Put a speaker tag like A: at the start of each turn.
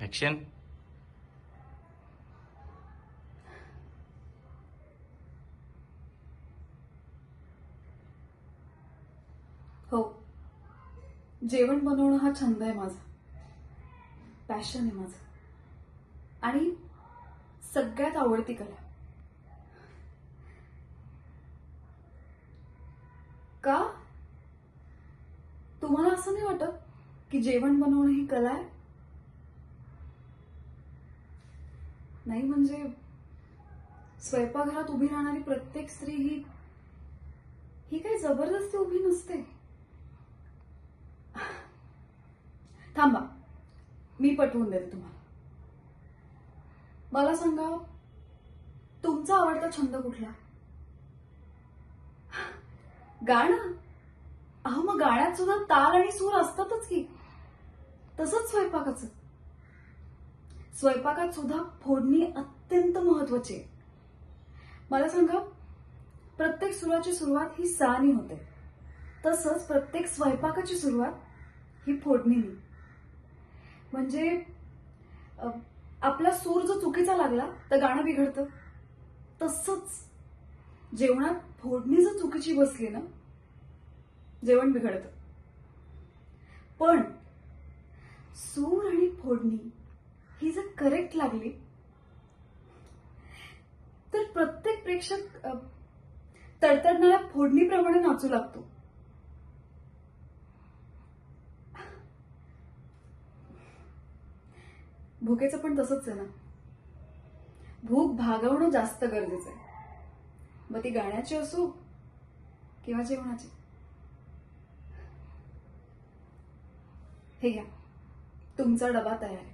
A: Action.
B: हो, जेवण बनवणं हा छंद आहे माझा, पॅशन आहे माझं आणि सगळ्यात आवडती कला. का? तुम्हाला असं नाही वाटत की जेवण बनवणं ही कला आहे? नाही म्हणजे स्वयंपाकघरात उभी राहणारी प्रत्येक स्त्री ही ही काही जबरदस्ती उभी नसते. थांबा, मी पटवून देते तुम्हाला. मला सांगा, तुमचा आवडता छंद कुठला? गाणं? अहो, मग गाण्यात सुद्धा ताल आणि सूर असतातच की. तसंच स्वयंपाकाचं. स्वयंपाकात सुद्धा फोडणी अत्यंत महत्वाची आहे. मला सांगा, प्रत्येक सुराची सुरुवात ही सानी होते, तसंच प्रत्येक स्वयंपाकाची सुरुवात ही फोडणीने. म्हणजे अ, आपला सूर जो चुकीचा लागला तर गाणं बिघडतं. तसंच जेवणात फोडणी जर चुकीची बसली ना, जेवण बिघडतं. पण सूर आणि फोडणी ही जर करेक्ट लागली तर प्रत्येक प्रेक्षक तडतडणाऱ्या फोडणीप्रमाणे नाचू लागतो. भुकेचं पण तसंच आहे ना. भूक भागवणं जास्त गरजेचं आहे, मग ती गाण्याची असो किंवा जेवणाची. हे घ्या, तुमचा डबा तयार आहे.